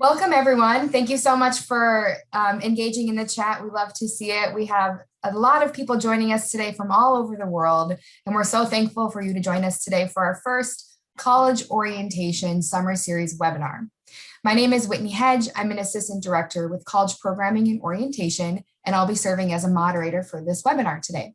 Welcome, everyone. Thank you so much for engaging in the chat. We love to see it. We have a lot of people joining us today from all over the world, and we're so thankful for you to join us today for our first College Orientation Summer Series webinar. My name is Whitney Hedge. I'm an Assistant Director with College Programming and Orientation, and I'll be serving as a moderator for this webinar today.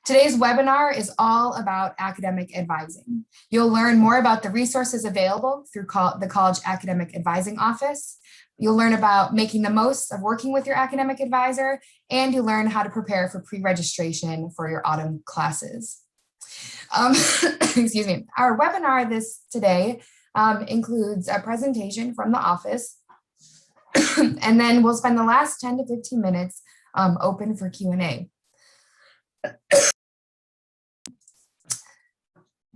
Today's webinar is all about academic advising. You'll learn more about the resources available through the College Academic Advising Office. You'll learn about making the most of working with your academic advisor, and you'll learn how to prepare for pre-registration for your autumn classes. Excuse me. Our webinar today includes a presentation from the office, and then we'll spend the last 10 to 15 minutes open for Q&A.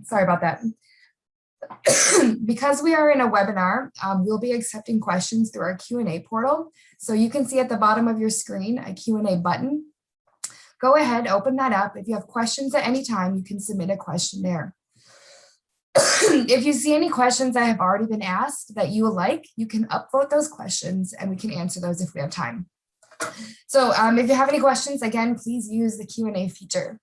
Sorry about that. Because we are in a webinar, we'll be accepting questions through our Q&A portal. So you can see at the bottom of your screen a Q&A button. Go ahead, open that up. If you have questions at any time, you can submit a question there. If you see any questions that have already been asked that you would like, you can upvote those questions and we can answer those if we have time. So if you have any questions, again, please use the Q&A feature.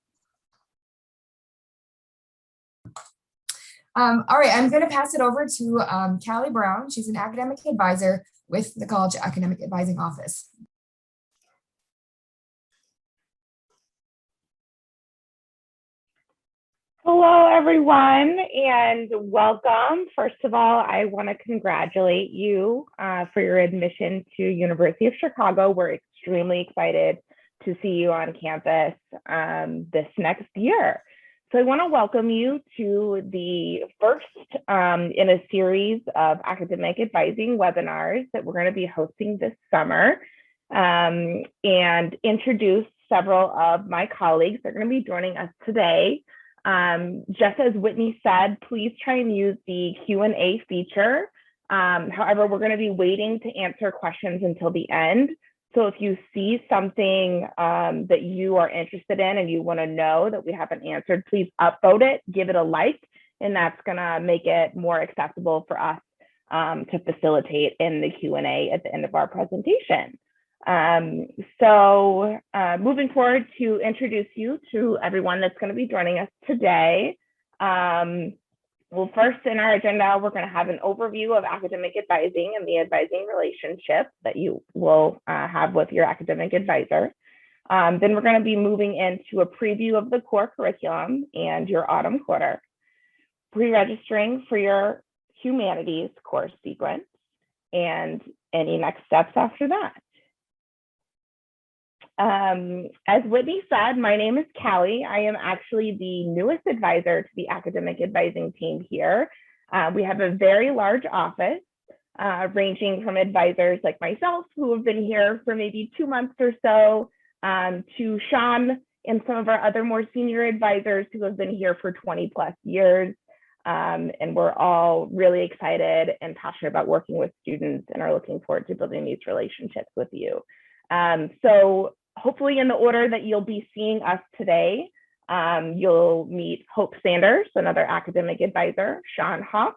All right, I'm going to pass it over to Callie Brown. She's an academic advisor with the College Academic Advising Office. Hello, everyone, and welcome. First of all, I want to congratulate you for your admission to University of Chicago. We're extremely excited to see you on campus this next year. So I want to welcome you to the first in a series of academic advising webinars that we're going to be hosting this summer, and introduce several of my colleagues that are going to be joining us today. Just as Whitney said, please try and use the Q&A feature. However, we're going to be waiting to answer questions until the end. So if you see something that you are interested in and you want to know that we haven't answered, please upvote it, give it a like, and that's going to make it more accessible for us to facilitate in the Q&A at the end of our presentation. Moving forward to introduce you to everyone that's going to be joining us today. Well, first in our agenda, we're going to have an overview of academic advising and the advising relationship that you will have with your academic advisor. Then we're going to be moving into a preview of the core curriculum and your autumn quarter, pre-registering for your humanities course sequence, and any next steps after that. As Whitney said, my name is Callie. I am actually the newest advisor to the academic advising team here. We have a very large office, ranging from advisors like myself, who have been here for maybe 2 months or so, to Sean and some of our other more senior advisors who have been here for 20+ years. And we're all really excited and passionate about working with students and are looking forward to building these relationships with you. So hopefully in the order that you'll be seeing us today, you'll meet Hope Sanders, another academic advisor, Sean Hawk,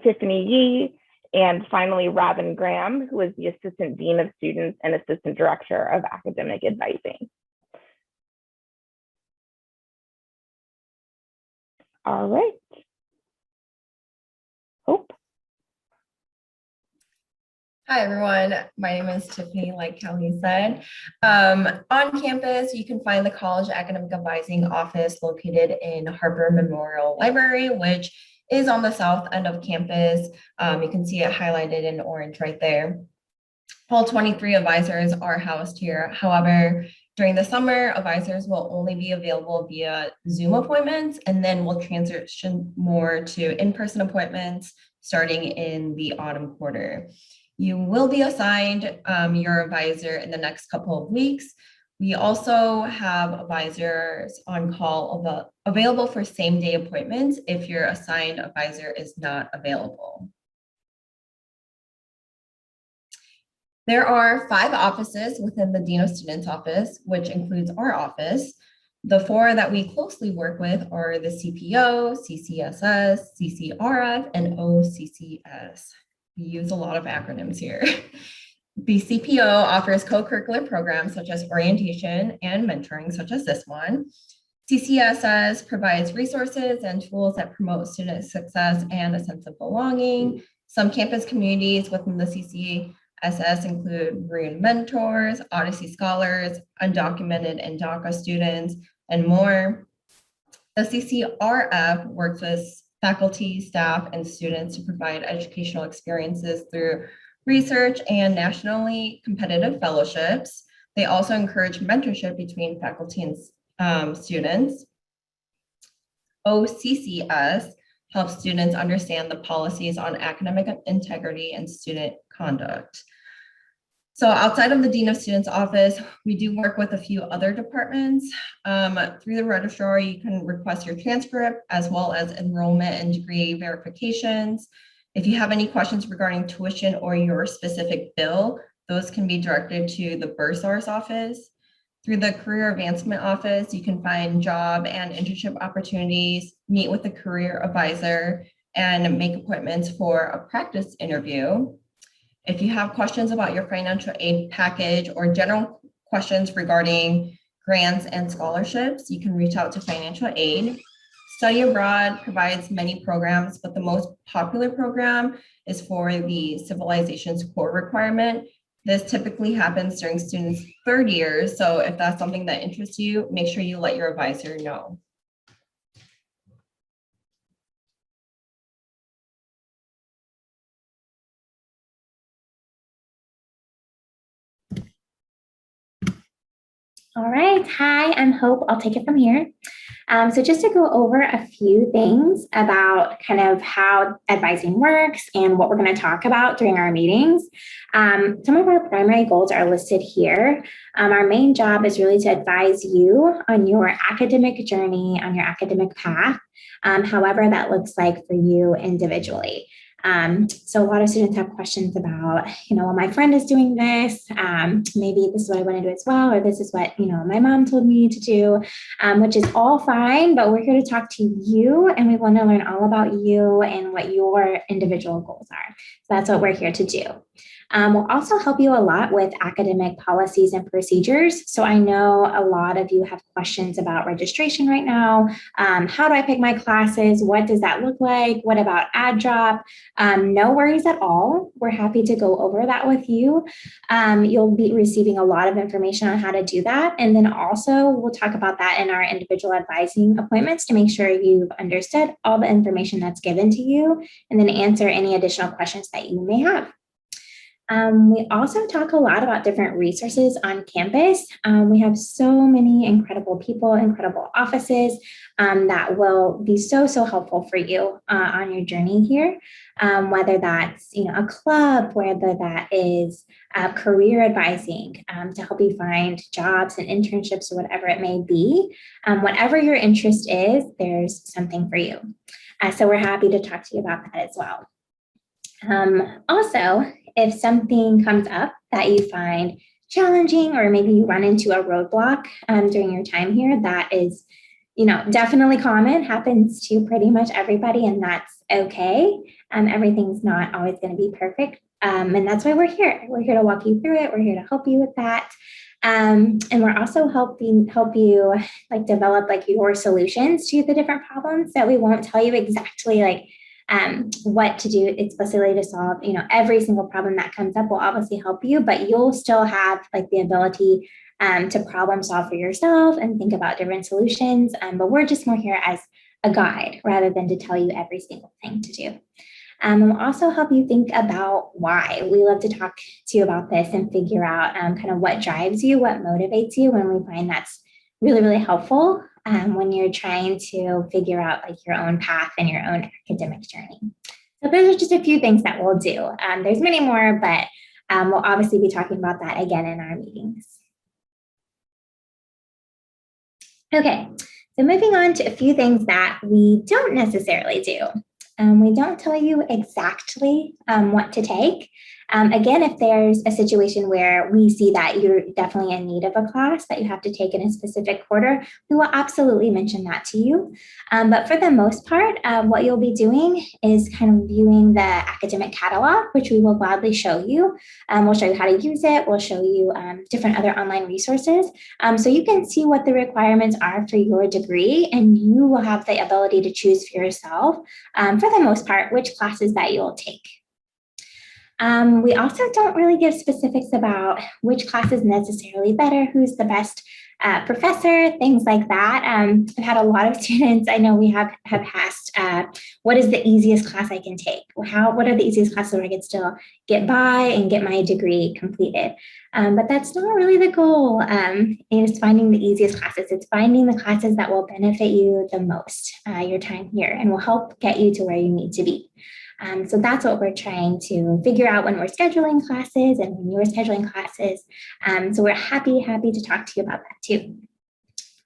Tiffany Yee, and finally Robin Graham, who is the Assistant Dean of Students and Assistant Director of Academic Advising. All right. Hope. Hi, everyone. My name is Tiffany, like Kelly said. On campus, you can find the College Academic Advising Office located in Harper Memorial Library, which is on the south end of campus. You can see it highlighted in orange right there. All 23 advisors are housed here. However, during the summer, advisors will only be available via Zoom appointments, and then we'll transition more to in-person appointments starting in the autumn quarter. You will be assigned your advisor in the next couple of weeks. We also have advisors on call available for same-day appointments if your assigned advisor is not available. There are 5 offices within the Dean of Students office, which includes our office. The 4 that we closely work with are the CPO, CCSS, CCRF, and OCCS. we use a lot of acronyms here. The CPO offers co-curricular programs such as orientation and mentoring, such as this one. CCSS provides resources and tools that promote student success and a sense of belonging. Some campus communities within the CCSS include Maroon Mentors, Odyssey Scholars, undocumented and DACA students, and more. The CCRF works with faculty, staff, and students to provide educational experiences through research and nationally competitive fellowships. They also encourage mentorship between faculty and students. OCCS helps students understand the policies on academic integrity and student conduct. So outside of the Dean of Students office, we do work with a few other departments. Through the registrar, you can request your transcript as well as enrollment and degree verifications. If you have any questions regarding tuition or your specific bill, those can be directed to the bursar's office. Through the career advancement office, you can find job and internship opportunities, meet with a career advisor, and make appointments for a practice interview. If you have questions about your financial aid package or general questions regarding grants and scholarships, you can reach out to financial aid. Study abroad provides many programs, but the most popular program is for the Civilizations core requirement. This typically happens during students' third years. So if that's something that interests you, make sure you let your advisor know. All right, hi, I'm Hope. I'll take it from here. So just to go over a few things about kind of how advising works and what we're going to talk about during our meetings. Some of our primary goals are listed here. Our main job is really to advise you on your academic journey, on your academic path, however that looks like for you individually. So a lot of students have questions about, well, my friend is doing this, maybe this is what I want to do as well, or this is what, my mom told me to do, which is all fine, but we're here to talk to you and we want to learn all about you and what your individual goals are. So that's what we're here to do. We'll also help you a lot with academic policies and procedures. So I know a lot of you have questions about registration right now. How do I pick my classes? What does that look like? What about add drop? No worries at all. We're happy to go over that with you. You'll be receiving a lot of information on how to do that. And then also we'll talk about that in our individual advising appointments to make sure you've understood all the information that's given to you and then answer any additional questions that you may have. We also talk a lot about different resources on campus. We have so many incredible people, incredible offices that will be so helpful for you on your journey here. Whether that's a club, whether that is career advising to help you find jobs and internships or whatever it may be. Whatever your interest is, there's something for you. So we're happy to talk to you about that as well. Also, if something comes up that you find challenging, or maybe you run into a roadblock during your time here, that is, definitely common, happens to pretty much everybody, and that's okay. Everything's not always going to be perfect. And that's why we're here. We're here to walk you through it. We're here to help you with that. And we're also help you develop your solutions to the different problems. That we won't tell you exactly what to do explicitly to solve, every single problem that comes up will obviously help you, but you'll still have the ability to problem solve for yourself and think about different solutions. But we're just more here as a guide rather than to tell you every single thing to do. And we'll also help you think about why. We love to talk to you about this and figure out kind of what drives you, what motivates you, when we find that's really helpful when you're trying to figure out your own path and your own academic journey. So those are just a few things that we'll do. There's many more, but we'll obviously be talking about that again in our meetings. Okay, so moving on to a few things that we don't necessarily do. We don't tell you exactly what to take. Again, if there's a situation where we see that you're definitely in need of a class that you have to take in a specific quarter, we will absolutely mention that to you. But for the most part, what you'll be doing is kind of viewing the academic catalog, which we will gladly show you. We'll show you how to use it. We'll show you different other online resources. So you can see what the requirements are for your degree, and you will have the ability to choose for yourself, for the most part, which classes that you'll take. We also don't really give specifics about which class is necessarily better, who's the best professor, things like that. I've had a lot of students, I know we have asked, what is the easiest class I can take? What are the easiest classes where I can still get by and get my degree completed? But that's not really the goal. It's finding the easiest classes. It's finding the classes that will benefit you the most, your time here, and will help get you to where you need to be. So that's what we're trying to figure out when we're scheduling classes and when you're scheduling classes. So we're happy to talk to you about that too.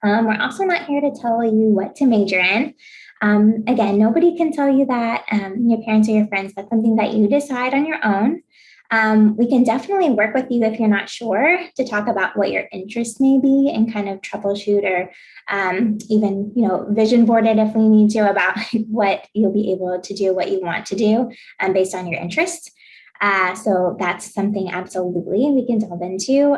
We're also not here to tell you what to major in. Again, nobody can tell you that, your parents or your friends. That's something that you decide on your own. We can definitely work with you if you're not sure to talk about what your interests may be and kind of troubleshoot or even, vision board it if we need to about what you'll be able to do, what you want to do based on your interests. So that's something absolutely we can delve into.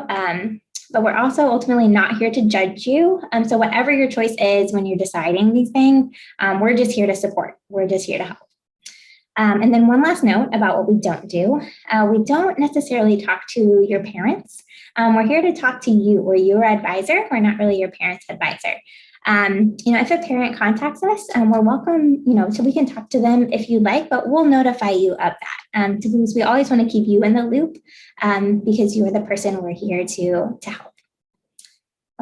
But we're also ultimately not here to judge you. So whatever your choice is when you're deciding these things, we're just here to support. We're just here to help. And then one last note about what we don't do. We don't necessarily talk to your parents. We're here to talk to you. We're your advisor. We're not really your parents' advisor. If a parent contacts us, we're welcome, so we can talk to them if you'd like, but we'll notify you of that because we always want to keep you in the loop because you're the person we're here to help.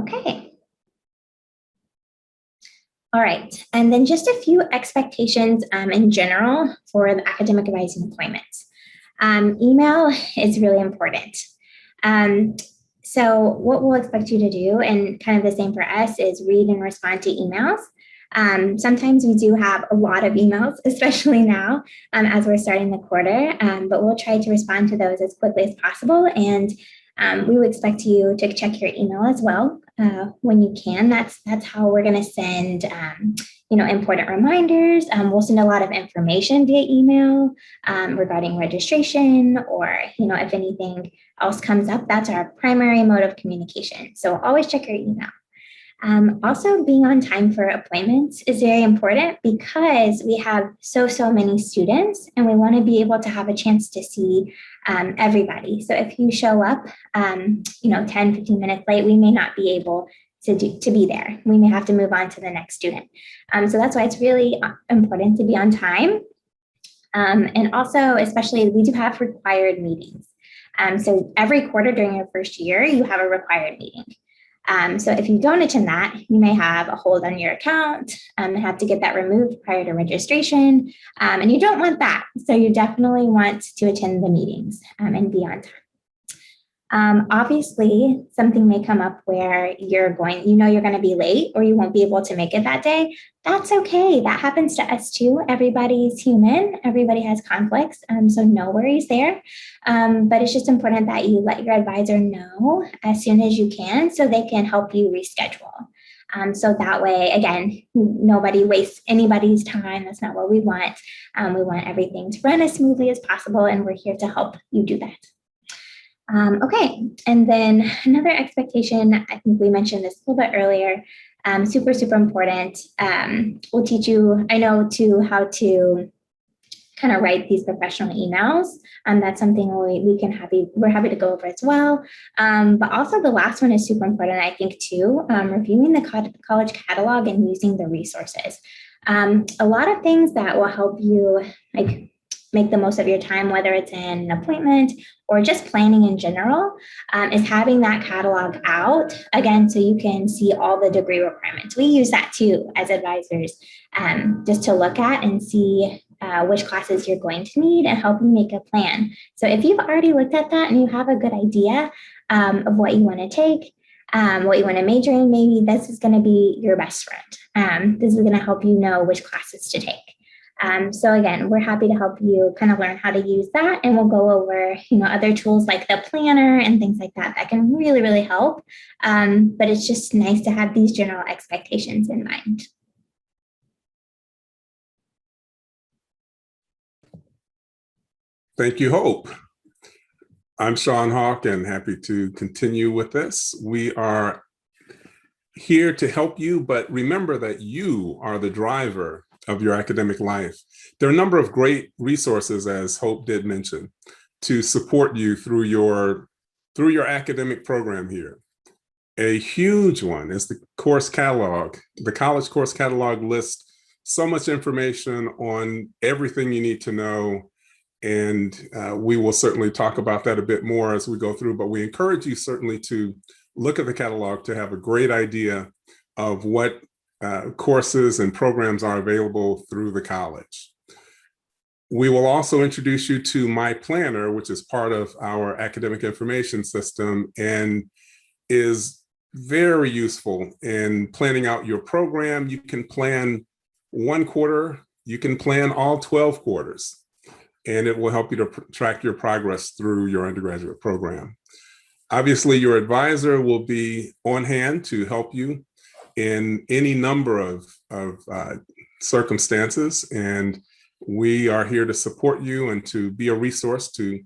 Okay. All right, and then just a few expectations in general for the academic advising appointments. Email is really important. So what we'll expect you to do, and kind of the same for us, is read and respond to emails. Sometimes we do have a lot of emails, especially now as we're starting the quarter, but we'll try to respond to those as quickly as possible. And we would expect you to check your email as well when you can. That's how we're going to send, important reminders. We'll send a lot of information via email regarding registration, or, if anything else comes up, that's our primary mode of communication. So always check your email. Also, being on time for appointments is very important because we have so many students and we want to be able to have a chance to see everybody. So if you show up, 10, 15 minutes late, we may not be able to be there. We may have to move on to the next student. So that's why it's really important to be on time. And also, especially, we do have required meetings. So every quarter during your first year, you have a required meeting. So if you don't attend that, you may have a hold on your account and have to get that removed prior to registration. And you don't want that. So you definitely want to attend the meetings and be on time. Obviously, something may come up where you're going to be late or you won't be able to make it that day. That's okay. That happens to us too. Everybody's human. Everybody has conflicts. So no worries there. But it's just important that you let your advisor know as soon as you can so they can help you reschedule. So that way, again, nobody wastes anybody's time. That's not what we want. We want everything to run as smoothly as possible, and we're here to help you do that. Okay, and then another expectation, I think we mentioned this a little bit earlier, super important. We'll teach you, how to kind of write these professional emails. That's something we're happy to go over as well. But also the last one is super important, I think, too, reviewing the college catalog and using the resources. A lot of things that will help you make the most of your time, whether it's in an appointment or just planning in general, is having that catalog out, again, so you can see all the degree requirements. We use that too as advisors, just to look at and see which classes you're going to need and help you make a plan. So if you've already looked at that and you have a good idea of what you want to take, what you want to major in, maybe this is going to be your best friend. This is going to help you know which classes to take. So again, we're happy to help you kind of learn how to use that. And we'll go over, other tools like the planner and things like that that can really, really help. But it's just nice to have these general expectations in mind. Thank you, Hope. I'm Sean Hawk and happy to continue with this. We are here to help you, but remember that you are the driver of your academic life. There are a number of great resources, as Hope did mention, to support you through your academic program here. A huge one is the course catalog. The college course catalog lists so much information on everything you need to know. And we will certainly talk about that a bit more as we go through, but we encourage you certainly to look at the catalog to have a great idea of what courses and programs are available through the college. We will also introduce you to My Planner, which is part of our academic information system and is very useful in planning out your program. You can plan one quarter, you can plan all 12 quarters. And it will help you to track your progress through your undergraduate program. Obviously, your advisor will be on hand to help you in any number of circumstances, and we are here to support you and to be a resource to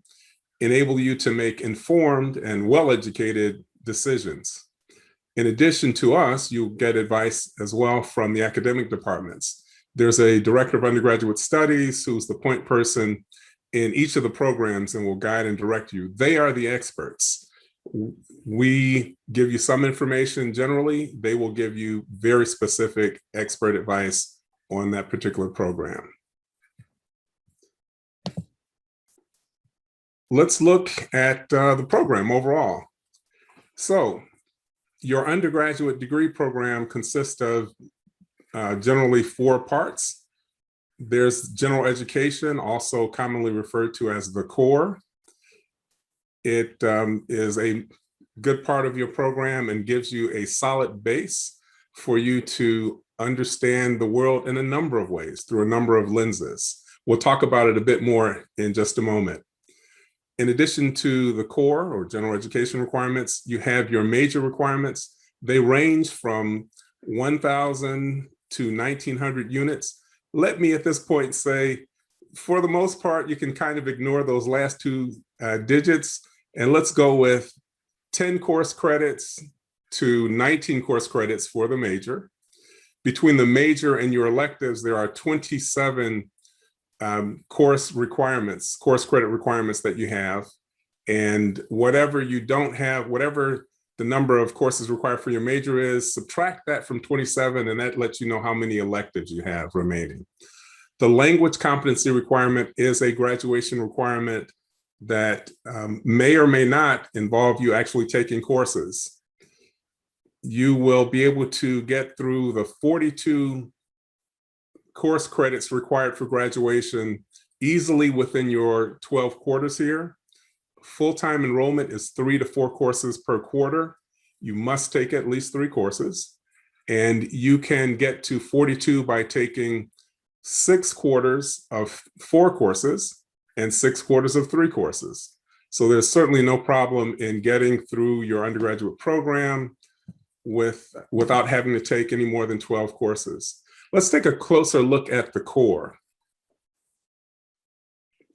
enable you to make informed and well-educated decisions. In addition to us, you'll get advice as well from the academic departments. There's a director of undergraduate studies who's the point person in each of the programs and will guide and direct you. They are the experts. We give you some information generally. They will give you very specific expert advice on that particular program. Let's look at the program overall. So your undergraduate degree program consists of generally 4 parts. There's general education, also commonly referred to as the core. It is a good part of your program and gives you a solid base for you to understand the world in a number of ways, through a number of lenses. We'll talk about it a bit more in just a moment. In addition to the core or general education requirements, you have your major requirements. They range from 1,000 to 1,900 units. Let me at this point say, for the most part, you can kind of ignore those last 2 digits, and let's go with 10 course credits to 19 course credits for the major. Between the major and your electives, there are 27 course credit requirements that you have. And whatever you don't have, whatever the number of courses required for your major is, subtract that from 27, and that lets you know how many electives you have remaining. The language competency requirement is a graduation requirement that may or may not involve you actually taking courses. You will be able to get through the 42 course credits required for graduation easily within your 12 quarters here. Full-time enrollment is 3 to 4 courses per quarter. You must take at least 3 courses, and you can get to 42 by taking 6 quarters of 4 courses and 6 quarters of 3 courses. So there's certainly no problem in getting through your undergraduate program without having to take any more than 12 courses. Let's take a closer look at the core.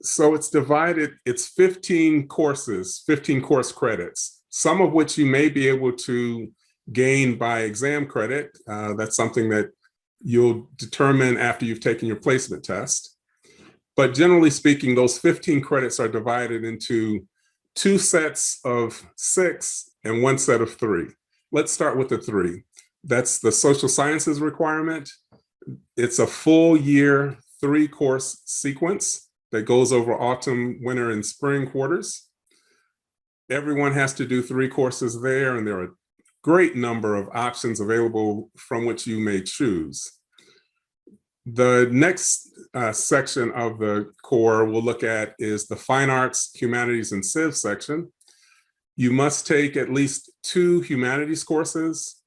So it's divided, it's 15 courses, 15 course credits, some of which you may be able to gain by exam credit. That's something that you'll determine after you've taken your placement test. But generally speaking, those 15 credits are divided into 2 sets of 6 and 1 set of 3. Let's start with the 3. That's the social sciences requirement. It's a full year 3 course sequence that goes over autumn, winter, and spring quarters. Everyone has to do 3 courses there, and there are a great number of options available from which you may choose. The next section of the core we'll look at is the Fine Arts, Humanities, and Civ section. You must take at least 2 humanities courses,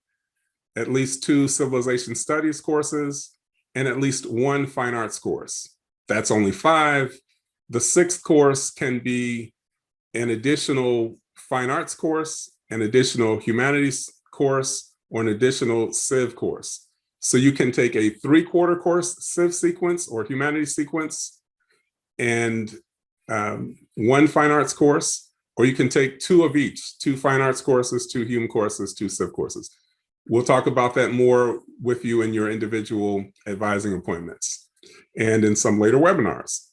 at least 2 civilization studies courses, and at least one fine arts course. That's only 5. The 6th course can be an additional fine arts course, an additional humanities course, or an additional Civ course. So you can take a 3-quarter course Civ sequence or humanities sequence and 1 fine arts course, or you can take 2 of each, 2 fine arts courses, 2 hum courses, 2 Civ courses. We'll talk about that more with you in your individual advising appointments and in some later webinars.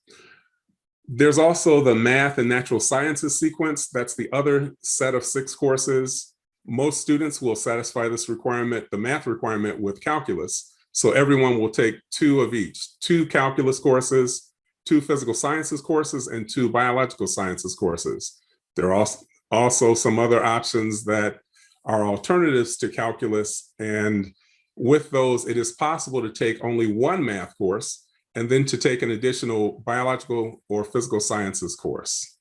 There's also the math and natural sciences sequence. That's the other set of 6 courses. Most students will satisfy this requirement, the math requirement, with calculus. So everyone will take 2 of each, 2 calculus courses, 2 physical sciences courses, and 2 biological sciences courses. There are also some other options that are alternatives to calculus. And with those, it is possible to take only 1 math course and then to take an additional biological or physical sciences course.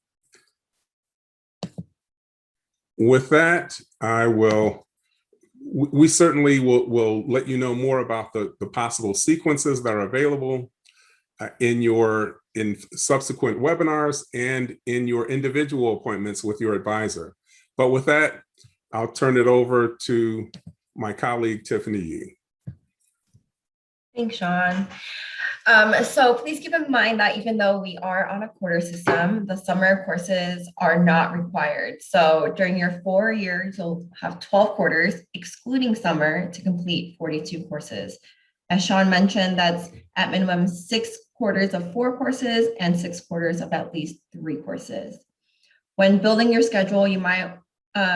With that, we certainly will let you know more about the possible sequences that are available in subsequent webinars and in your individual appointments with your advisor. But with that, I'll turn it over to my colleague, Tiffany Yee. Thanks, Sean. So please keep in mind that even though we are on a quarter system, the summer courses are not required. So during your 4 years, you'll have 12 quarters, excluding summer, to complete 42 courses. As Sean mentioned, that's at minimum 6 quarters of 4 courses and 6 quarters of at least 3 courses. When building your schedule, you might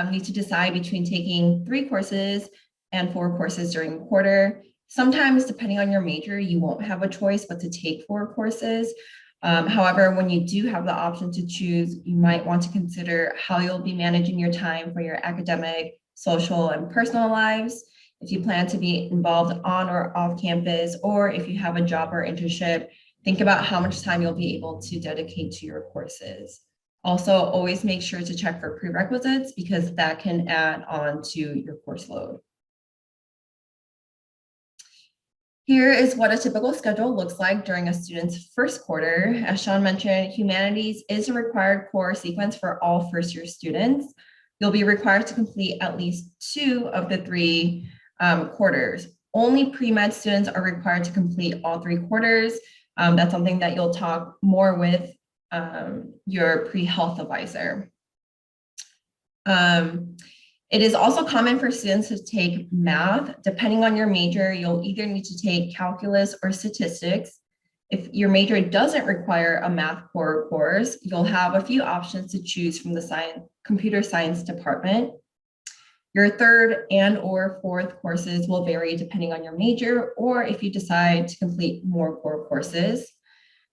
need to decide between taking 3 courses and 4 courses during a quarter. Sometimes, depending on your major, you won't have a choice but to take 4 courses. However, when you do have the option to choose, you might want to consider how you'll be managing your time for your academic, social, and personal lives. If you plan to be involved on or off campus, or if you have a job or internship, think about how much time you'll be able to dedicate to your courses. Also, always make sure to check for prerequisites because that can add on to your course load. Here is what a typical schedule looks like during a student's first quarter. As Sean mentioned, humanities is a required core sequence for all first-year students. You'll be required to complete at least 2 of the 3 quarters. Only pre-med students are required to complete all 3 quarters. That's something that you'll talk more with your pre-health advisor. It is also common for students to take math. Depending on your major, you'll either need to take calculus or statistics. If your major doesn't require a math core course, you'll have a few options to choose from the computer science department. Your 3rd and or 4th courses will vary depending on your major, or if you decide to complete more core courses.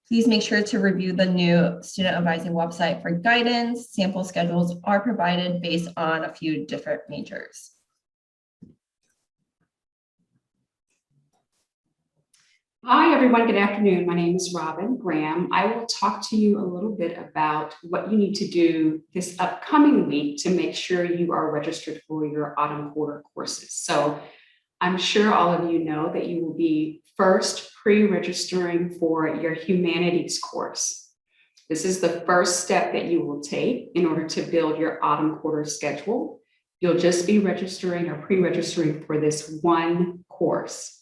Please make sure to review the new student advising website for guidance. Sample schedules are provided based on a few different majors. Hi, everyone. Good afternoon. My name is Robin Graham. I will talk to you a little bit about what you need to do this upcoming week to make sure you are registered for your autumn quarter courses. So I'm sure all of you know that you will be first pre-registering for your humanities course. This is the first step that you will take in order to build your autumn quarter schedule. You'll just be registering or pre-registering for this 1 course.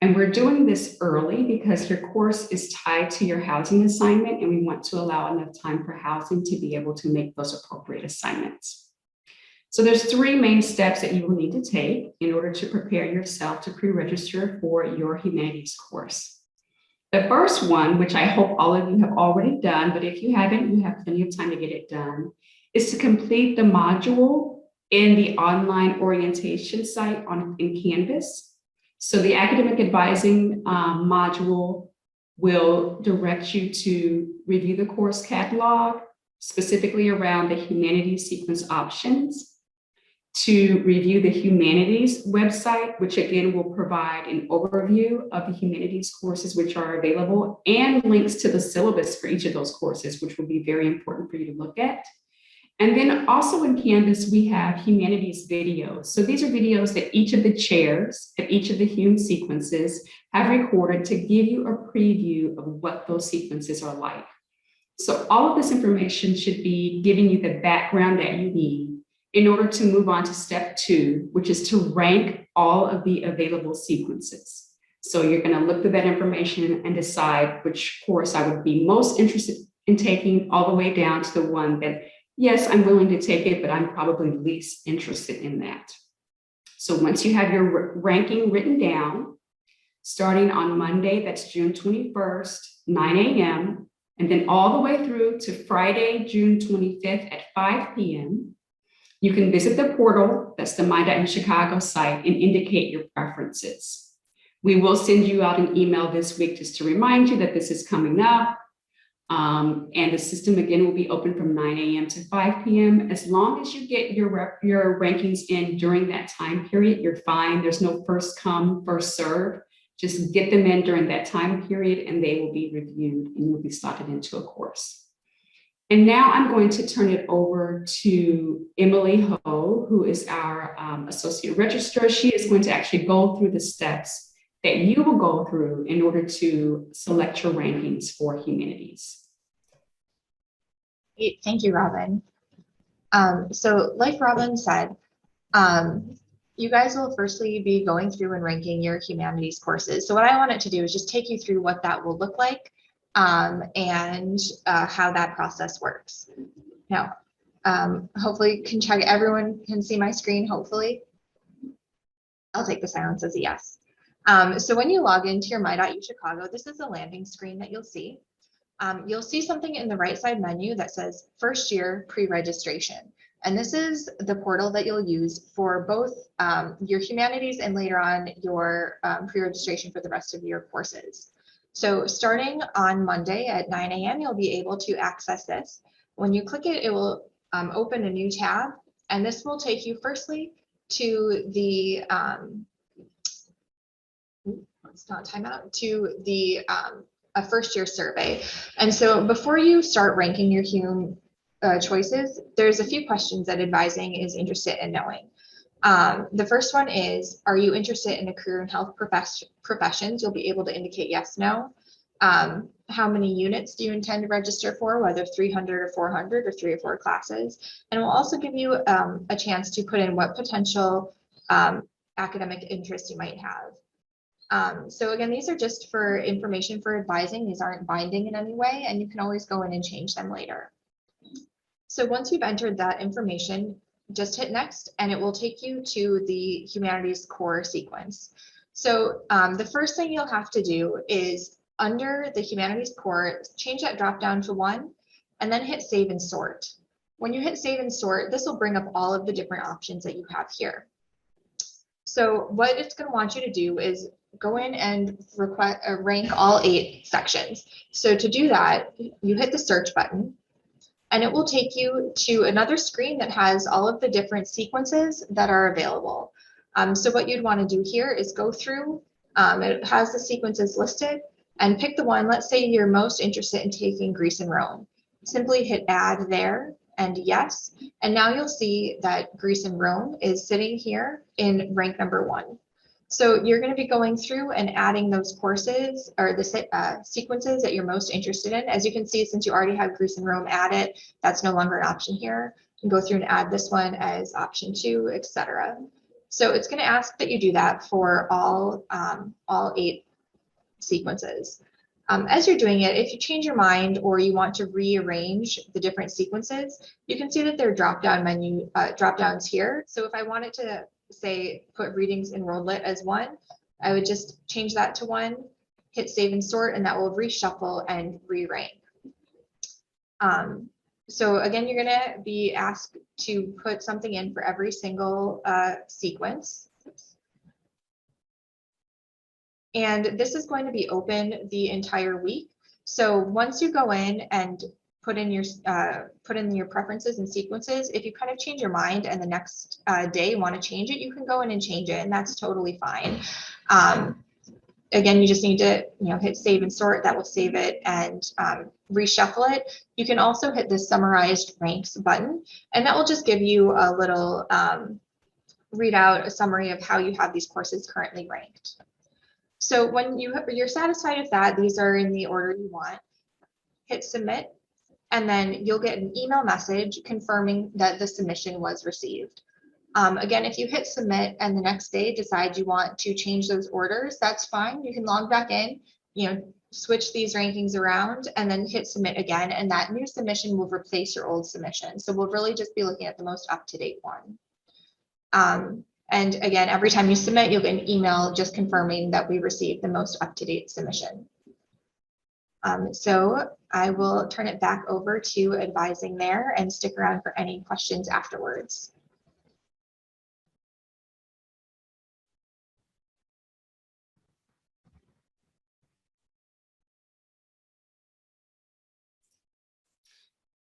And we're doing this early because your course is tied to your housing assignment, and we want to allow enough time for housing to be able to make those appropriate assignments. So there's 3 main steps that you will need to take in order to prepare yourself to pre-register for your humanities course. The first one, which I hope all of you have already done, but if you haven't, you have plenty of time to get it done, is to complete the module in the online orientation site in Canvas. So the academic advising module will direct you to review the course catalog, specifically around the humanities sequence options, to review the humanities website, which again will provide an overview of the humanities courses which are available and links to the syllabus for each of those courses, which will be very important for you to look at. And then also in Canvas, we have humanities videos. So these are videos that each of the chairs of each of the Hume sequences have recorded to give you a preview of what those sequences are like. So all of this information should be giving you the background that you need in order to move on to step 2, which is to rank all of the available sequences. So you're going to look through that information and decide which course I would be most interested in taking, all the way down to the one that, yes, I'm willing to take it, but I'm probably least interested in that. So once you have your ranking written down, starting on Monday, that's June 21st, 9 a.m., and then all the way through to Friday, June 25th at 5 p.m., you can visit the portal, that's the My Chicago site, and indicate your preferences. We will send you out an email this week just to remind you that this is coming up. And the system again will be open from 9 a.m. to 5 p.m. As long as you get your rankings in during that time period, you're fine. There's no first come, first serve. Just get them in during that time period and they will be reviewed and you'll be slotted into a course. And now I'm going to turn it over to Emily Ho, who is our associate registrar. She is going to actually go through the steps that you will go through in order to select your rankings for humanities. Thank you, Robin. So like Robin said, you guys will firstly be going through and ranking your humanities courses. So what I wanted to do is just take you through what that will look like and how that process works. Now, hopefully can check, everyone can see my screen, hopefully. I'll take the silence as a yes. So when you log into your My.uChicago, this is a landing screen that you'll see. You'll see something in the right side menu that says first year pre-registration. And this is the portal that you'll use for both your humanities and later on your pre-registration for the rest of your courses. So starting on Monday at 9 a.m., you'll be able to access this. When you click it, it will open a new tab, and this will take you firstly to the, it's not timeout, to the a first year survey. And so before you start ranking your Hume choices, there's a few questions that advising is interested in knowing. The first one is, are you interested in a career and health professions? You'll be able to indicate yes, no. How many units do you intend to register for, whether 300 or 400 or 3 or 4 classes? And we'll also give you a chance to put in what potential academic interest you might have. So again, these are just for information for advising. These aren't binding in any way, and you can always go in and change them later. So once you've entered that information, just hit next and it will take you to the humanities core sequence. So the first thing you'll have to do is under the humanities core, change that drop down to 1 and then hit save and sort. When you hit save and sort, this will bring up all of the different options that you have here. So what it's going to want you to do is go in and rank all 8 sections. So to do that, you hit the search button and it will take you to another screen that has all of the different sequences that are available. So what you'd want to do here is go through, it has the sequences listed, and pick the one, let's say you're most interested in taking Greece and Rome. Simply hit add there and yes, and now you'll see that Greece and Rome is sitting here in rank number 1. So you're going to be going through and adding those courses or the sequences that you're most interested in. As you can see, since you already have Greece and Rome added, that's no longer an option here. You can go through and add this one as option 2, etc. So it's going to ask that you do that for all 8 sequences. As you're doing it, if you change your mind or you want to rearrange the different sequences, you can see that there are drop-down menu drop-downs here. So if I wanted to say put readings enrolled lit as 1, I would just change that to 1, hit save and sort, and that will reshuffle and re-rank. So again, you're going to be asked to put something in for every single sequence. And this is going to be open the entire week. So once you go in and put in your preferences and sequences, if you kind of change your mind and the next day you want to change it, you can go in and change it, and that's totally fine. again, you just need to, hit save and sort. That will save it and reshuffle it. You can also hit the summarized ranks button, and that will just give you a little read out a summary of how you have these courses currently ranked. So when you're satisfied with that, these are in the order you want, hit submit, and then you'll get an email message confirming that the submission was received. Again, if you hit submit and the next day decide you want to change those orders, that's fine. You can log back in, switch these rankings around and then hit submit again. And that new submission will replace your old submission. So we'll really just be looking at the most up-to-date one. And again, every time you submit, you'll get an email just confirming that we received the most up-to-date submission. So I will turn it back over to advising there and stick around for any questions afterwards.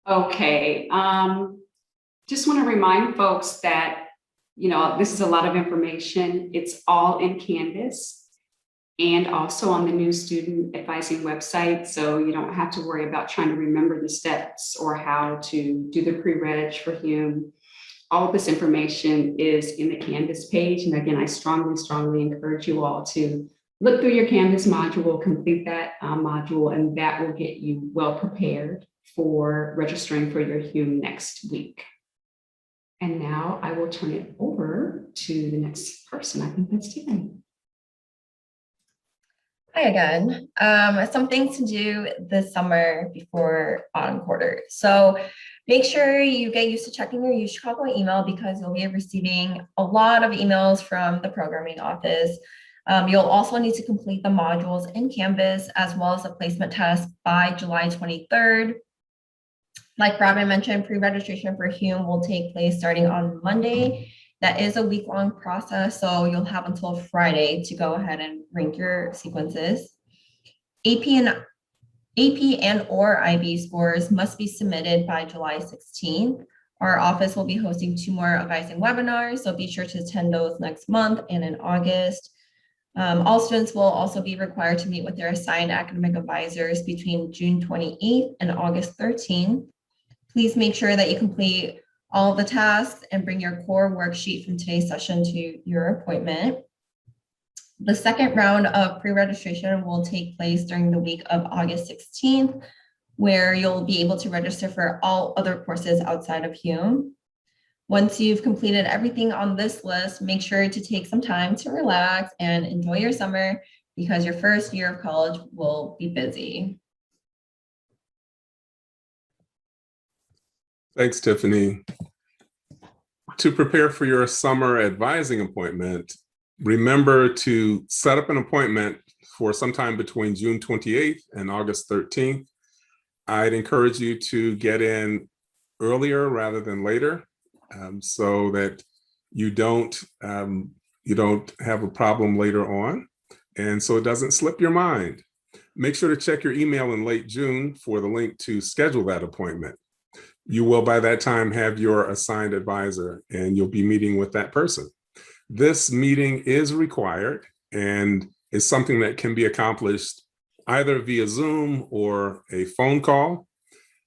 Okay, just want to remind folks that, this is a lot of information. It's all in Canvas and also on the new student advising website. So you don't have to worry about trying to remember the steps or how to do the pre-reg for Hume. All of this information is in the Canvas page. And again, I strongly encourage you all to look through your Canvas module, complete that module, and that will get you well prepared for registering for your Hume next week. And now I will turn it over to the next person. I think that's Tiffany. Hi again. Some things to do this summer before autumn quarter. So make sure you get used to checking your U Chicago email because you'll be receiving a lot of emails from the programming office. You'll also need to complete the modules in Canvas as well as the placement test by July 23rd. Like Robin mentioned, pre-registration for Hume will take place starting on Monday. That is a week-long process, so you'll have until Friday to go ahead and rank your sequences. AP and or IB scores must be submitted by July 16th. Our office will be hosting 2 more advising webinars, so be sure to attend those next month and in August. All students will also be required to meet with their assigned academic advisors between June 28th and August 13th. Please make sure that you complete all of the tasks and bring your core worksheet from today's session to your appointment. The second round of pre-registration will take place during the week of August 16th, where you'll be able to register for all other courses outside of Hume. Once you've completed everything on this list, make sure to take some time to relax and enjoy your summer because your first year of college will be busy. Thanks, Tiffany. To prepare for your summer advising appointment, remember to set up an appointment for sometime between June 28th and August 13th. I'd encourage you to get in earlier rather than later so that you don't have a problem later on, and so it doesn't slip your mind. Make sure to check your email in late June for the link to schedule that appointment. You will by that time have your assigned advisor and you'll be meeting with that person. This meeting is required and is something that can be accomplished either via Zoom or a phone call.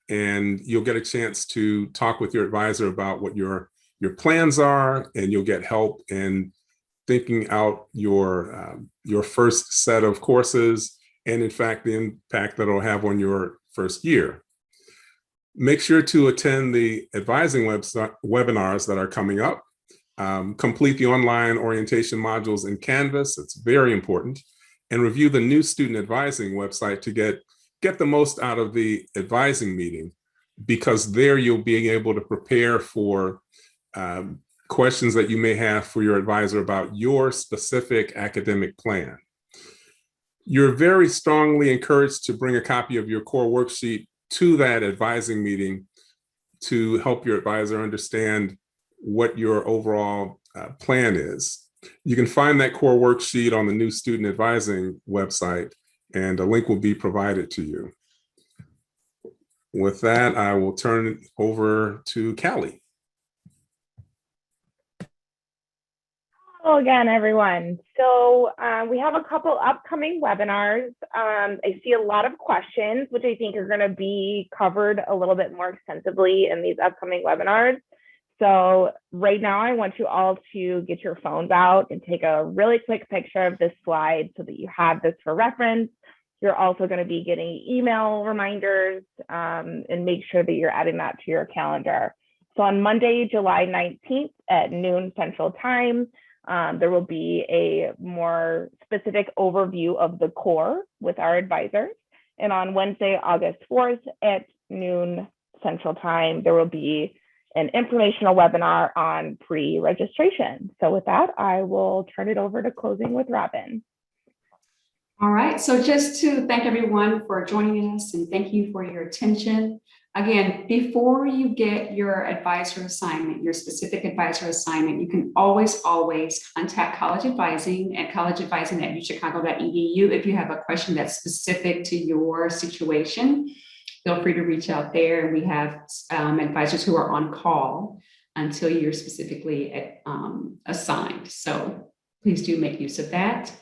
And you'll get a chance to talk with your advisor about what your plans are, and you'll get help in thinking out your first set of courses and in fact the impact that it'll have on your first year. Make sure to attend the advising webinars that are coming up. Complete the online orientation modules in Canvas. It's very important. And review the new student advising website to get the most out of the advising meeting, because there you'll be able to prepare for questions that you may have for your advisor about your specific academic plan. You're very strongly encouraged to bring a copy of your core worksheet to that advising meeting to help your advisor understand what your overall plan is. You can find that core worksheet on the new student advising website, and a link will be provided to you. With that, I will turn it over to Callie. Hello again, everyone. So we have a couple upcoming webinars. I see a lot of questions, which I think are going to be covered a little bit more extensively in these upcoming webinars. So right now, I want you all to get your phones out and take a really quick picture of this slide so that you have this for reference. You're also going to be getting email reminders and make sure that you're adding that to your calendar. So on Monday, July 19th at noon Central Time, there will be a more specific overview of the core with our advisors. And on Wednesday, August 4th at noon Central Time, there will be an informational webinar on pre-registration. So with that, I will turn it over to closing with Robin. All right, so just to thank everyone for joining us and thank you for your attention. Again, before you get your advisor assignment, your specific advisor assignment, you can always contact College Advising at collegeadvising@uchicago.edu if you have a question that's specific to your situation. Feel free to reach out there. And we have advisors who are on call until you're specifically assigned. So please do make use of that.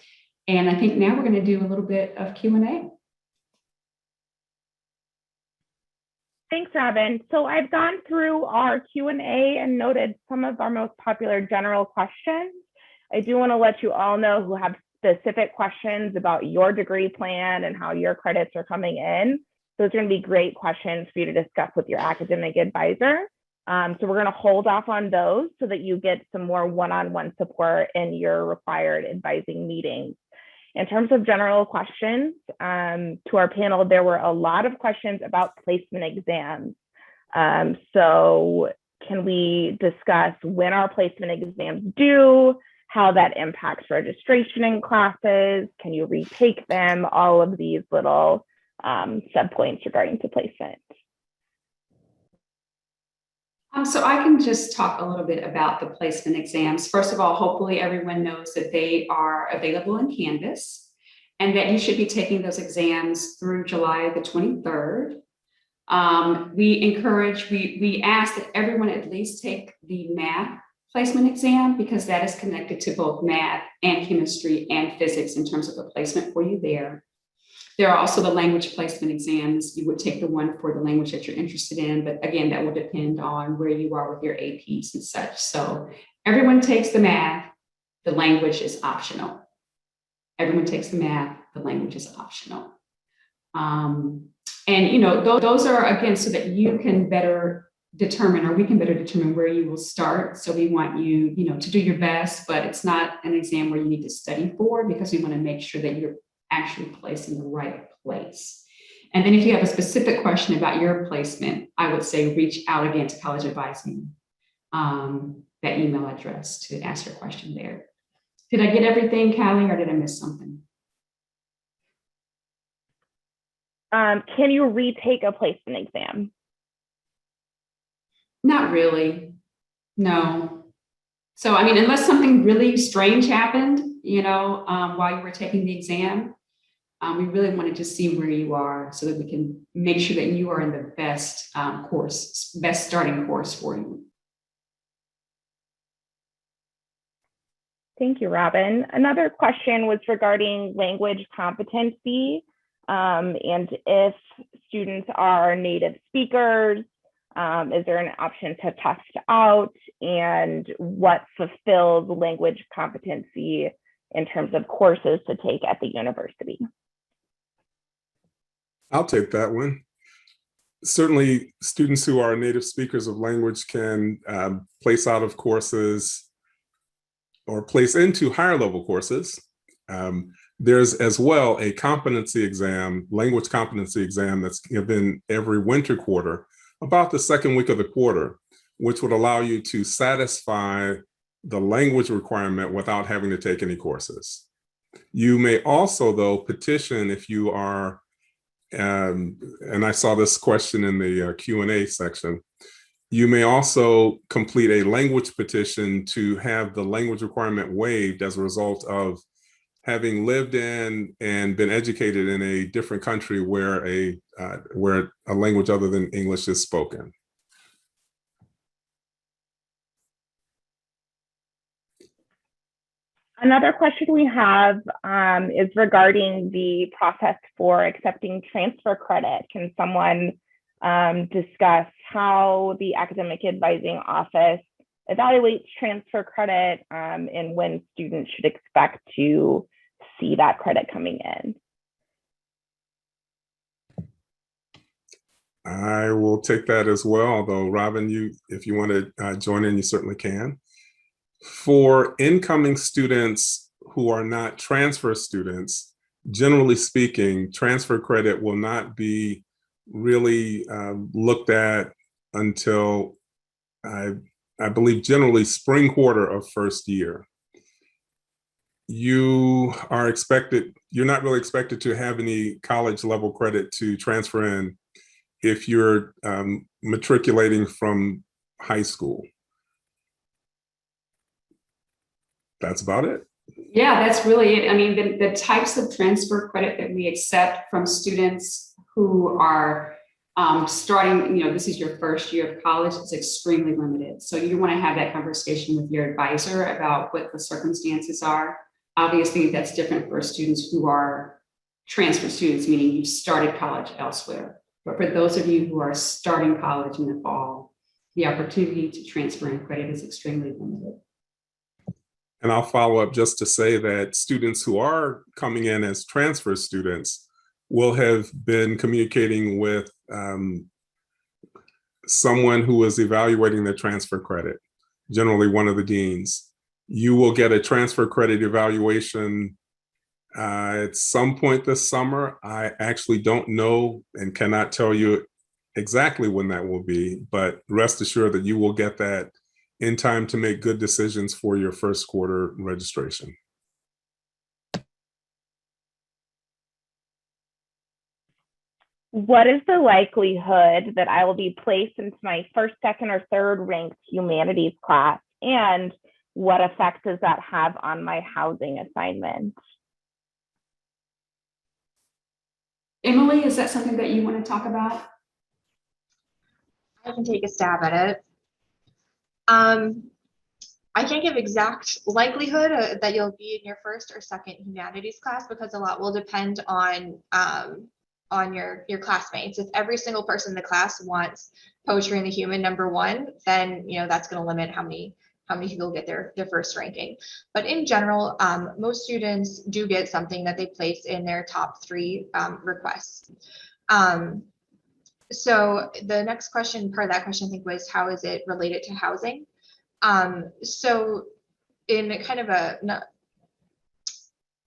And I think now we're going to do a little bit of Q&A. Thanks, Robin. So I've gone through our Q&A and noted some of our most popular general questions. I do want to let you all know who have specific questions about your degree plan and how your credits are coming in. Those are going to be great questions for you to discuss with your academic advisor. So we're going to hold off on those so that you get some more one-on-one support in your required advising meetings. In terms of general questions, to our panel, there were a lot of questions about placement exams. So can we discuss when our placement exams due, how that impacts registration in classes, can you retake them, all of these little subpoints regarding to placement. So I can just talk a little bit about the placement exams. First of all, hopefully everyone knows that they are available in Canvas and that you should be taking those exams through July the 23rd. We ask that everyone at least take the math placement exam because that is connected to both math and chemistry and physics in terms of the placement for you there. There are also the language placement exams. You would take the one for the language that you're interested in, but again, that will depend on where you are with your APs and such. So everyone takes the math, the language is optional. Everyone takes the math, the language is optional. And those are, again, so that you can better determine, or we can better determine where you will start. So we want you, to do your best, but it's not an exam where you need to study for because we want to make sure that you're actually placed in the right place. And then if you have a specific question about your placement, I would say reach out again to College Advising, that email address to ask your question there. Did I get everything, Callie, or did I miss something? Can you retake a placement exam? Not really, no. So, unless something really strange happened, while you were taking the exam, we really want to just see where you are so that we can make sure that you are in the best best starting course for you. Thank you, Robin. Another question was regarding language competency and if students are native speakers, is there an option to test out and what fulfills language competency in terms of courses to take at the university? I'll take that one. Certainly, students who are native speakers of language can place out of courses or place into higher level courses. There's as well a competency exam, language competency exam that's given every winter quarter, about the second week of the quarter, which would allow you to satisfy the language requirement without having to take any courses. You may also, though, petition if you are, and I saw this question in the Q&A section, you may also complete a language petition to have the language requirement waived as a result of having lived in and been educated in a different country where a language other than English is spoken. Another question we have is regarding the process for accepting transfer credit. Can someone discuss how the Academic Advising Office evaluates transfer credit and when students should expect to see that credit coming in? I will take that as well, though, Robin, if you want to join in, you certainly can. For incoming students who are not transfer students, generally speaking, transfer credit will not be really looked at until I believe generally spring quarter of first year. You're not really expected to have any college level credit to transfer in if you're matriculating from high school. That's about it. Yeah, that's really it. I mean, the types of transfer credit that we accept from students who are starting, this is your first year of college, it's extremely limited. So you want to have that conversation with your advisor about what the circumstances are. Obviously, that's different for students who are transfer students, meaning you started college elsewhere. But for those of you who are starting college in the fall, the opportunity to transfer in credit is extremely limited. And I'll follow up just to say that students who are coming in as transfer students will have been communicating with someone who is evaluating their transfer credit, generally one of the deans. You will get a transfer credit evaluation at some point this summer. I actually don't know and cannot tell you exactly when that will be, but rest assured that you will get that in time to make good decisions for your first quarter registration. What is the likelihood that I will be placed into my first, second, or third ranked humanities class? And what effect does that have on my housing assignment? Emily, is that something that you want to talk about? I can take a stab at it. I can't give exact likelihood that you'll be in your first or second humanities class because a lot will depend on your classmates. If every single person in the class wants poetry and the human #1, then that's going to limit how many people get their first ranking. But in general, most students do get something that they place in their top 3 requests. So the next question, part of that question, I think, was how is it related to housing? So in kind of a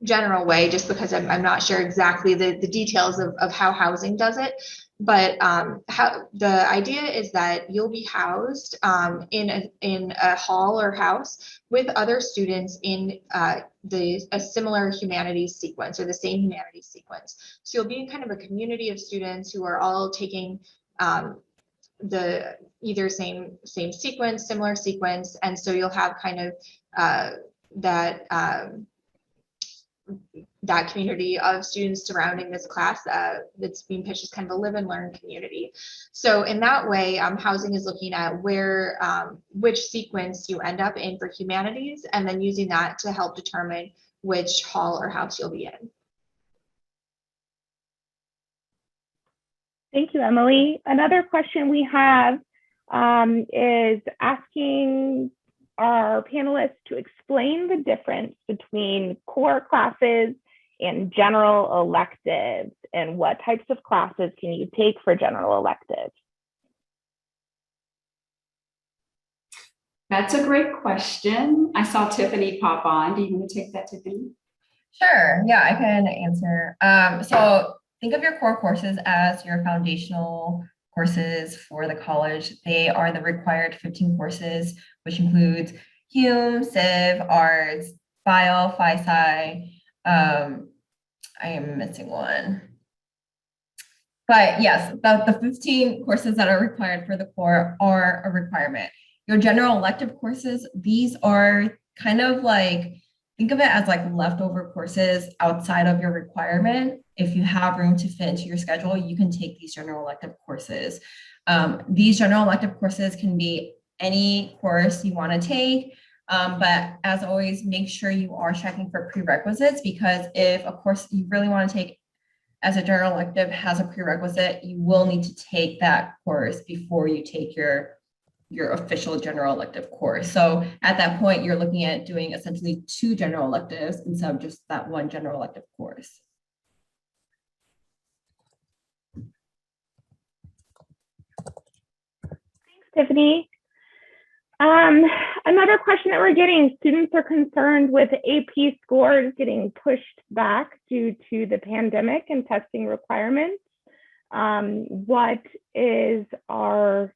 general way, just because I'm not sure exactly the details of how housing does it, but how the idea is that you'll be housed in a hall or house with other students in a similar humanities sequence or the same humanities sequence. So you'll be in kind of a community of students who are all taking the either same sequence, similar sequence, and so you'll have kind of that community of students surrounding this class that's being pitched as kind of a live and learn community. So in that way, housing is looking at which sequence you end up in for humanities, and then using that to help determine which hall or house you'll be in. Thank you, Emily. Another question we have is asking our panelists to explain the difference between core classes and general electives, and what types of classes can you take for general electives? That's a great question. I saw Tiffany pop on. Do you want to take that, Tiffany? Sure. Yeah, I can answer. So think of your core courses as your foundational courses for the college. They are the required 15 courses, which includes Hume, Civ, Arts, Bio, Phi-Sci. I am missing one. But yes, the 15 courses that are required for the core are a requirement. Your general elective courses, these are kind of like, think of it as like leftover courses outside of your requirement. If you have room to fit into your schedule, you can take these general elective courses. These general elective courses can be any course you want to take. But as always, make sure you are checking for prerequisites, because if a course you really want to take as a general elective has a prerequisite, you will need to take that course before you take your official general elective course. So at that point, you're looking at doing essentially 2 general electives instead of just that 1 general elective course. Thanks, Tiffany. Another question that we're getting, students are concerned with AP scores getting pushed back due to the pandemic and testing requirements. What is our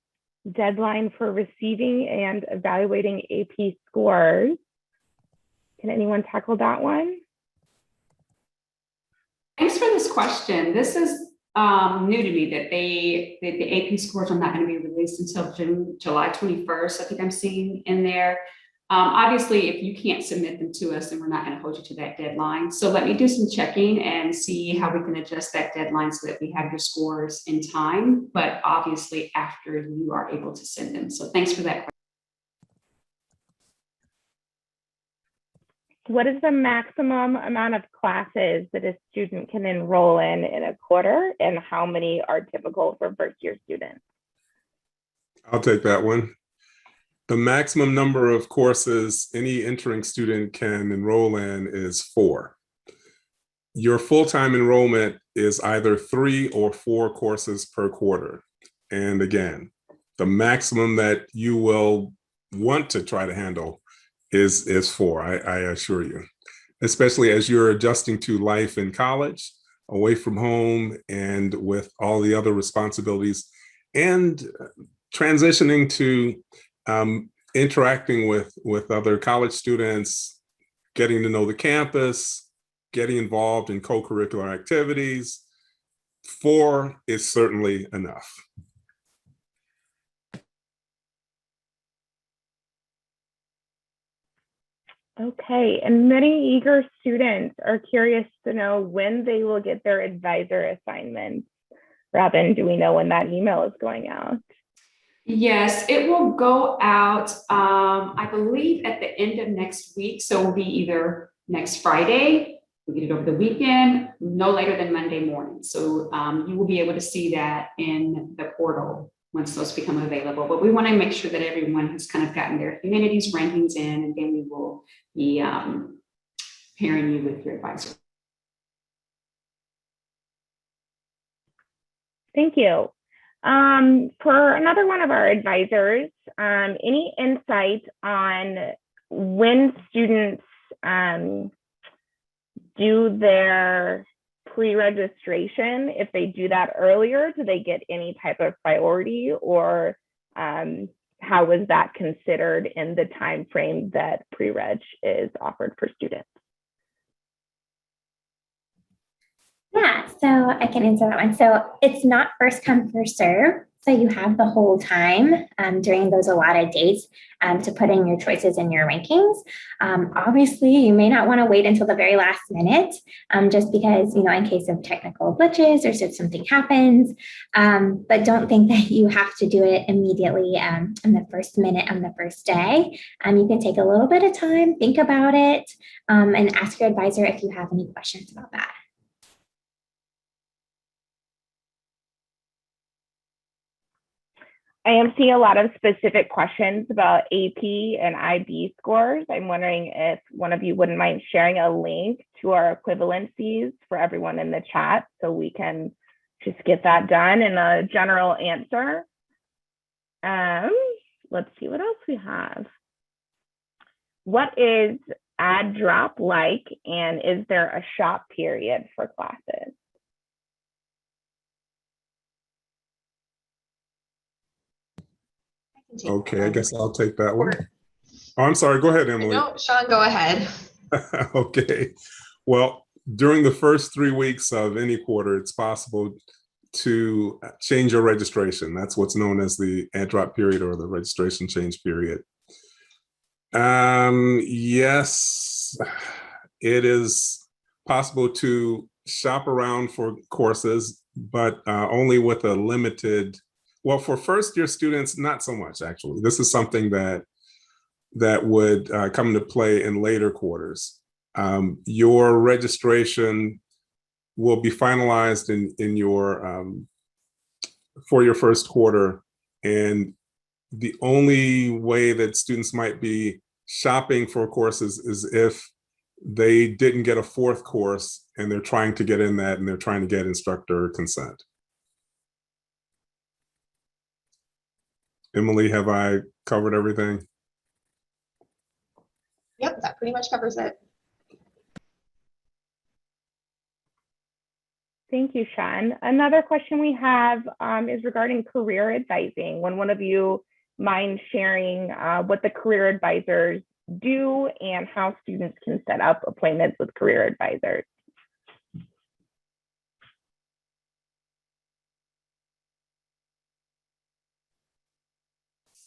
deadline for receiving and evaluating AP scores? Can anyone tackle that one? Thanks for this question. This is new to me that the AP scores are not going to be released until July 21st. I think I'm seeing in there. Obviously, if you can't submit them to us, then we're not going to hold you to that deadline. So let me do some checking and see how we can adjust that deadline so that we have your scores in time, but obviously after you are able to send them. So thanks for that question. What is the maximum amount of classes that a student can enroll in a quarter, and how many are typical for first-year students? I'll take that one. The maximum number of courses any entering student can enroll in is 4. Your full-time enrollment is either 3 or 4 courses per quarter. And again, the maximum that you will want to try to handle is 4, I assure you, especially as you're adjusting to life in college, away from home, and with all the other responsibilities, and transitioning to interacting with other college students, getting to know the campus, getting involved in co-curricular activities. 4 is certainly enough. Okay, and many eager students are curious to know when they will get their advisor assignments. Robin, do we know when that email is going out? Yes, it will go out, I believe, at the end of next week. So it will be either next Friday, we get it over the weekend, no later than Monday morning. So you will be able to see that in the portal once those become available. But we want to make sure that everyone has kind of gotten their humanities rankings in, and then we will be pairing you with your advisor. Thank you. For another one of our advisors, any insight on when students do their pre-registration? If they do that earlier, do they get any type of priority, or how was that considered in the time frame that pre-reg is offered for students? Yeah, so I can answer that one. So it's not first come, first serve. So you have the whole time during those allotted dates to put in your choices and your rankings. Obviously, you may not want to wait until the very last minute, just because, in case of technical glitches or if something happens, but don't think that you have to do it immediately in the first minute on the first day. You can take a little bit of time, think about it, and ask your advisor if you have any questions about that. I am seeing a lot of specific questions about AP and IB scores. I'm wondering if one of you wouldn't mind sharing a link to our equivalencies for everyone in the chat so we can just get that done in a general answer. Let's see what else we have. What is add drop like, and is there a shop period for classes? Okay, I guess I'll take that one. Oh, I'm sorry. Go ahead, Emily. No, Sean, go ahead. Okay. Well, during the first 3 weeks of any quarter, it's possible to change your registration. That's what's known as the add drop period or the registration change period. Yes, it is possible to shop around for courses, but only with a limited. Well, for first-year students, not so much, actually. This is something that that would come into play in later quarters. Your registration will be finalized in your for your first quarter, and the only way that students might be shopping for courses is if they didn't get a fourth course and they're trying to get in that and they're trying to get instructor consent. Emily, have I covered everything? Yep, that pretty much covers it. Thank you, Sean. Another question we have is regarding career advising. When one of you mind sharing what the career advisors do and how students can set up appointments with career advisors?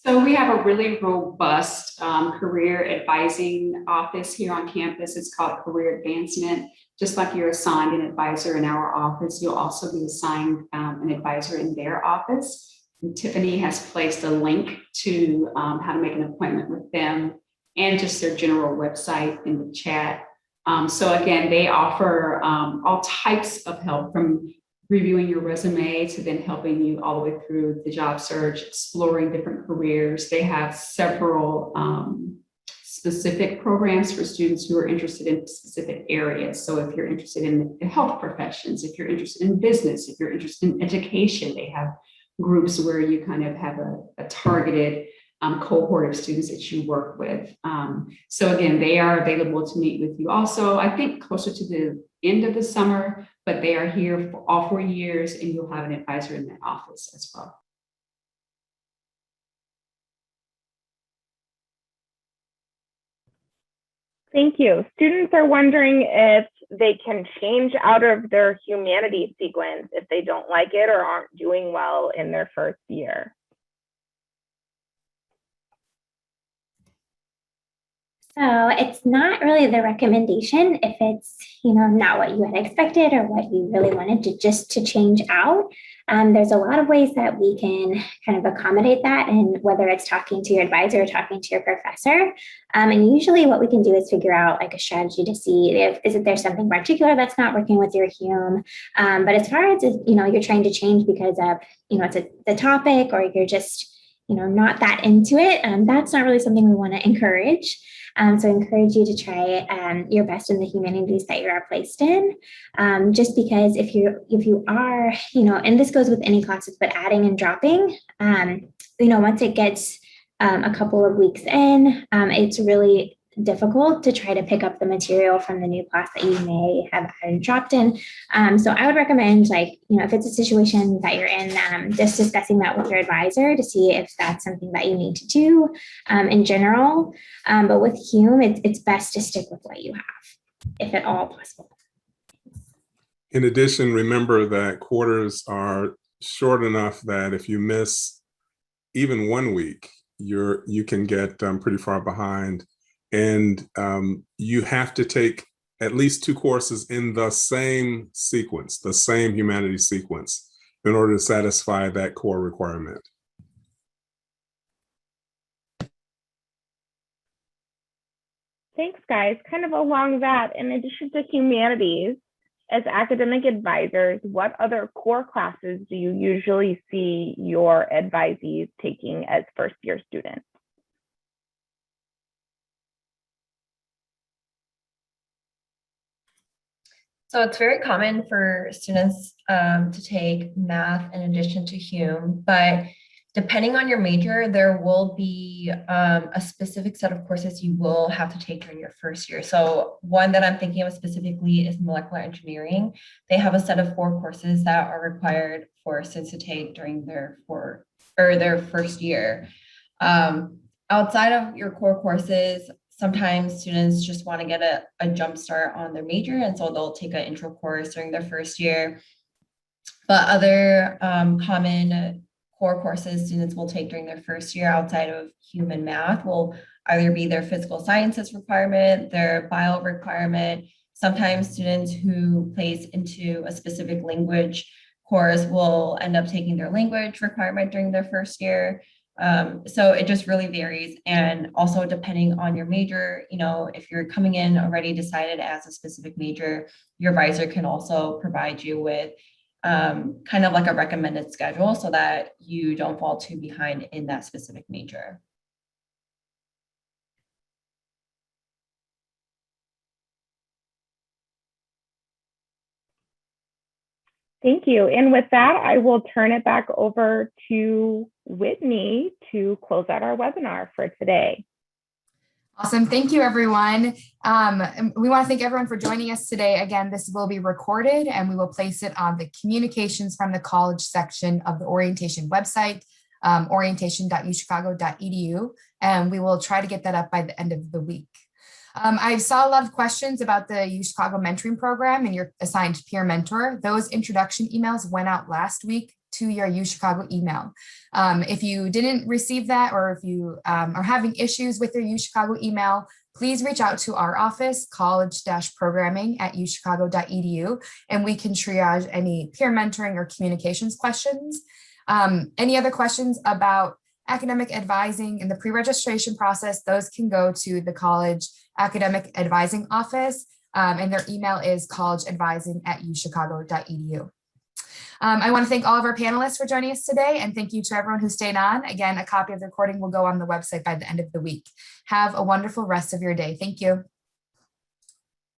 So we have a really robust career advising office here on campus. It's called Career Advancement. Just like you're assigned an advisor in our office, you'll also be assigned an advisor in their office. And Tiffany has placed a link to how to make an appointment with them and just their general website in the chat. So again, they offer all types of help, from reviewing your resume to then helping you all the way through the job search, exploring different careers. They have several specific programs for students who are interested in specific areas. So if you're interested in the health professions, if you're interested in business, if you're interested in education, they have groups where you kind of have a targeted cohort of students that you work with. So again, they are available to meet with you also, I think closer to the end of the summer, but they are here for all 4 years, and you'll have an advisor in that office as well. Thank you. Students are wondering if they can change out of their humanities sequence if they don't like it or aren't doing well in their first year. So it's not really the recommendation if it's, not what you had expected or what you really wanted to change out. There's a lot of ways that we can kind of accommodate that, and whether it's talking to your advisor or talking to your professor. And usually what we can do is figure out like a strategy to see if there's something particular that's not working with your HUME. But as far as, you're trying to change because of, it's the topic, or you're just, not that into it, that's not really something we want to encourage. So I encourage you to try your best in the humanities that you are placed in, just because if you are, and this goes with any classes, but adding and dropping, once it gets a couple of weeks in, it's really difficult to try to pick up the material from the new class that you may have dropped in. So I would recommend, if it's a situation that you're in, just discussing that with your advisor to see if that's something that you need to do in general. But with HUME, it's best to stick with what you have, if at all possible. In addition, remember that quarters are short enough that if you miss even 1 week, you can get pretty far behind. And you have to take at least 2 courses in the same sequence, the same humanities sequence, in order to satisfy that core requirement. Thanks, guys. Kind of along that, in addition to humanities, as academic advisors, what other core classes do you usually see your advisees taking as first-year students? So it's very common for students to take math in addition to HUME, but depending on your major, there will be a specific set of courses you will have to take during your first year. So one that I'm thinking of specifically is molecular engineering. They have a set of 4 courses that are required for students to take during their first year. Outside of your core courses, sometimes students just want to get a jump start on their major, and so they'll take an intro course during their first year. But other common core courses students will take during their first year outside of human math will either be their physical sciences requirement, their bio requirement. Sometimes students who place into a specific language course will end up taking their language requirement during their first year. So it just really varies. And also depending on your major, if you're coming in already decided as a specific major, your advisor can also provide you with kind of like a recommended schedule so that you don't fall too behind in that specific major. Thank you. And with that, I will turn it back over to Whitney to close out our webinar for today. Awesome. Thank you, everyone. We want to thank everyone for joining us today. Again, this will be recorded and we will place it on the communications from the college section of the orientation website, orientation.uchicago.edu, and we will try to get that up by the end of the week. I saw a lot of questions about the UChicago mentoring program and your assigned peer mentor. Those introduction emails went out last week to your UChicago email. If you didn't receive that, or if you are having issues with your UChicago email, please reach out to our office, college-programming@uchicago.edu, and we can triage any peer mentoring or communications questions. Any other questions about academic advising in the pre-registration process, those can go to the college academic advising office, and their email is collegeadvising@uchicago.edu. I want to thank all of our panelists for joining us today, and thank you to everyone who stayed on. Again, a copy of the recording will go on the website by the end of the week. Have a wonderful rest of your day. Thank you.